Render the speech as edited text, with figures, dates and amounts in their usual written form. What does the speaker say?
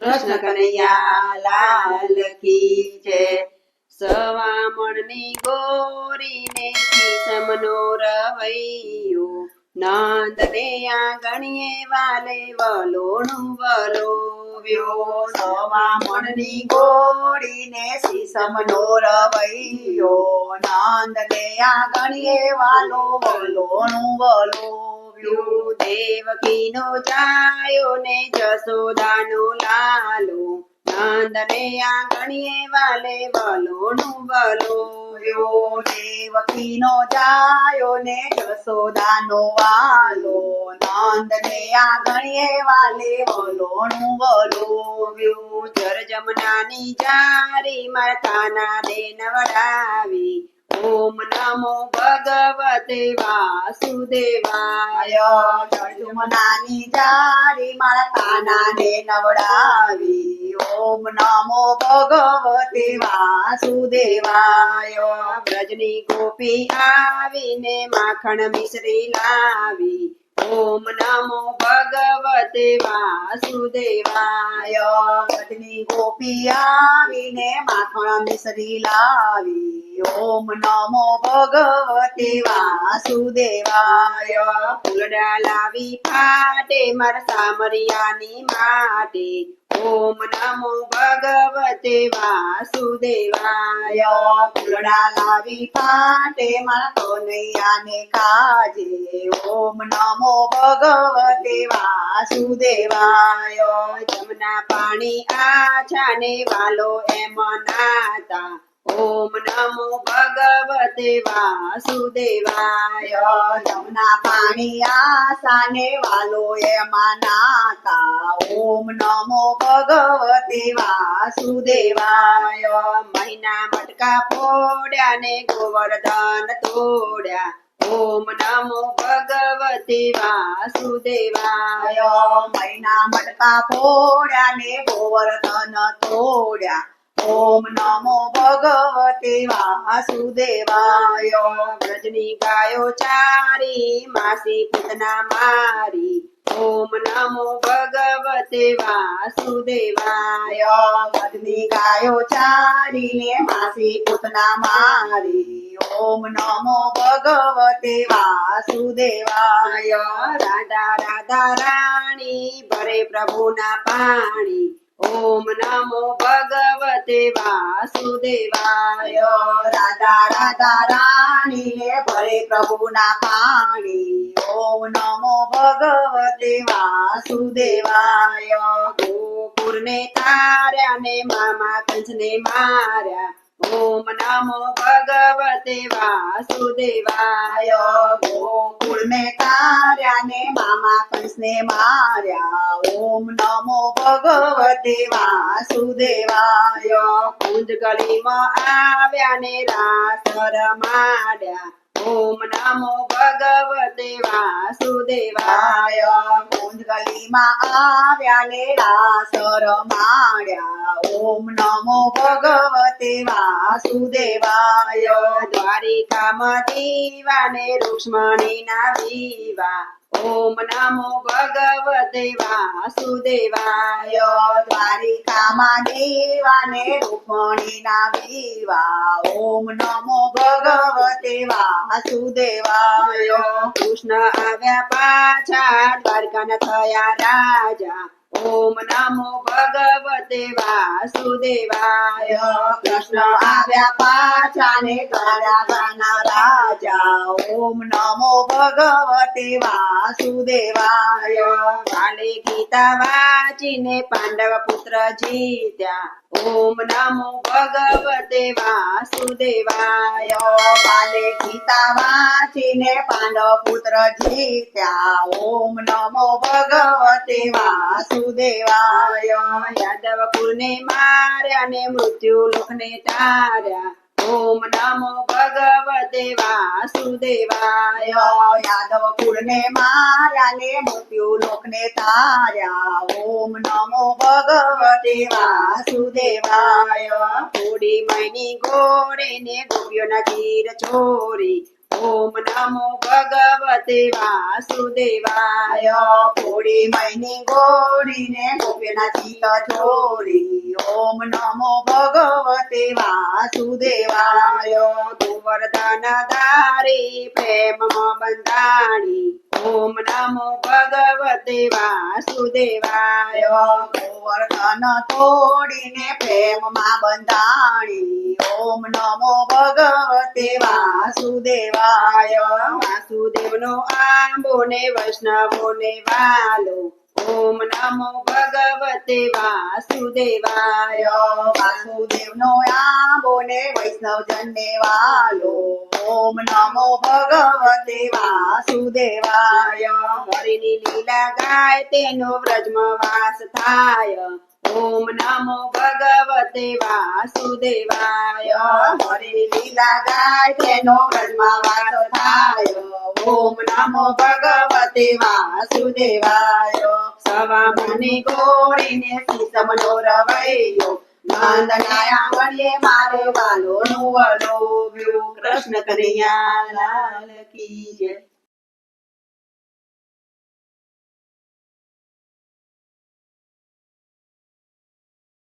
કૃષ્ણ કનૈયા લાલ કી જય। સવામણની ગોરીને સમનો રવૈયો, નંદને આંગણીએ વાલે વલોણું વલોવ્યો। સવામણની ગોળીને સીસમનો રવૈયો, નંદને આંગણીએ વાલો વલોણું વલોવ્યો। દેવકીનો જાયો ને જશોદાનો લાલો, નંદને આંગણીએ વાલે વલોણું વલોવ્યો। દેવકીનો જાયો ને જશોદાનો વાલો, નંદને આંગણીએ વાલે વલોણું વલોવ્યો। જર જમનાની જારી માતાના દેન વડાવી, ઓમ નમો ભગવતે વાસુદેવાય। જમનાની જારી મારા કાનાને નવડાવી, ઓમ નમો ભગવતે વાસુદેવાય। વ્રજની ગોપી આવીને માખણ મિશ્રી લાવી, ઓમ નમો ભગવતે વાસુદેવાય। વ્રજની ગોપી આવીને માખણ મિશ્રી લાવી, ઓમ નમો ભગવતે વાસુદેવાય। ફૂલડા લાવી ફાટે મારા સામરિયાની માટે, ઓમ નમો ભગવતે વાસુદેવાય। ફૂલડા લાવી પાટે મારા કનૈયાને કાજે, ઓમ નમો ભગવતે વાસુદેવાય। જમના પાણી આછાને વાલો એમ નાતા, ઓમ નમો ભગવતે વાસુદેવાય। જમના પાણી આસાને વાલો એમાં નાતા, ઓમ નમો ભગવતે વાસુદેવાય। મહિના મટકા ફોડ્યા ને ગોવર્ધન તોડ્યા, ઓમ નમો ભગવતે વાસુદેવાય। મહિના મટકા ફોડ્યા ને ગોવર્ધન તોડ્યા, ઓમ નમો ભગવતે વાસુદેવાય। વ્રજની ગાયો ચારી માસી પૂતના મારી, ઓમ નમો ભગવતે વાસુદેવાય। વ્રજની ગાયો ચારીને માસી પૂતના મારી, ઓમ નમો ભગવતે વાસુદેવાય। રાધા રાધા રાણી ભરે પ્રભુના પાણી, ઓમ નમો ભગવતે વાસુદેવાય। રાધા રાધા રાણીને ભરે પ્રભુના પાણી, ઓમ નમો ભગવતે વાસુદેવાય। ગોકુળને તાર્યા ને મામા કંસને માર્યા, ઓમ નમો ભગવતે વાસુદેવાય। ગોકુળને તાર્યા ને મામા કંસને માર્યા, ઓમ નમો ભગવતે વાસુદેવાય। કુંજ ગલીમાં આવ્યા ને રાસ રમાડ્યા, ઓમ નમો ભગવતે વાસુદેવાય। કુંજ ગલીમાં આવ્યા ને રાસ રમાડ્યા, ઓમ નમો ભગવતે વાસુદેવાય। દ્વારિકામાં દીવાને રૂક્ષ્મણીના વિવાહ, ઓમ નમો ભગવતે વાસુદેવાય। દ્વારિકામાં દેવાને રૂકમણીના વિવાહ, ઓમ નમો ભગવતે વાસુદેવાય। કૃષ્ણ આવ્યા પાછા દ્વારકાના થયા રાજા, ઓમ નમો ભગવતે વાસુદેવાય। કૃષ્ણ આવ્યા પાછા ને દ્વારકાના રાજા, ઓમ નમો ભગવતે વાસુદેવાય। કાલે ગીતા વાંચીને પાંડવ પુત્ર જીત્યા, ઓમ નમો ભગવતે વાસુદેવાય। કાલે ગીતા વાંચીને પાંડવ પુત્ર જીત્યા, ઓમ નમો ભગવતે વાસુદેવાય। યાદવ કુળને માર્યા ને મૃત્યુ લોકને તાર્યા, ઓમ નમો ભગવતે વાસુદેવાય। યાદવ કુળને માર્યા ને મૃત્યુ લોકને તાર્યા, ઓમ નમો ભગવતે વાસુદેવાય। થોડી મહિની ઘોડે ને ગોપીઓના ચીર ચોરી, ઓમ નમો ભગવતે વાસુદેવાય. પોળી મૈની ગોળીને ગોપીના ચિત ચોરી. ઓમ નમો ભગવતે વાસુદેવાય. ગોવર્ધન ધારી પ્રેમમાં બંધાણી. ઓમ નમો ભગવતે વાસુદેવાય. ગોવર્ધન તોડીને પ્રેમમાં બંધાણી. ઓમ નમો ભગવતે વાસુદેવાય. વાસુદેવનો આંબો ને વૈષ્ણવોને વાલો. ઓમ નમો ભગવતે વાસુદેવાય. વાસુદેવનો આંબો ને વૈષ્ણવજનને વાલો. ઓમ નમો ભગવતે વાસુદેવાય. હરિની લીલા ગાય તેનો વ્રજમાં વાસ થાય. ઓમ નમો ભગવતે વાસુદેવાય. હરિની લીલા ગાય તેનો વ્રજમાં વાસ થાય. ઓમ નમો ભગવતે વાસુદેવાય. સવા મને ગોળીને સીસમનો રવૈયો. નંદનાયા વળીએ મારે વાલો નું વલોવ્યું. કૃષ્ણ કનૈયા લાલ કી જય.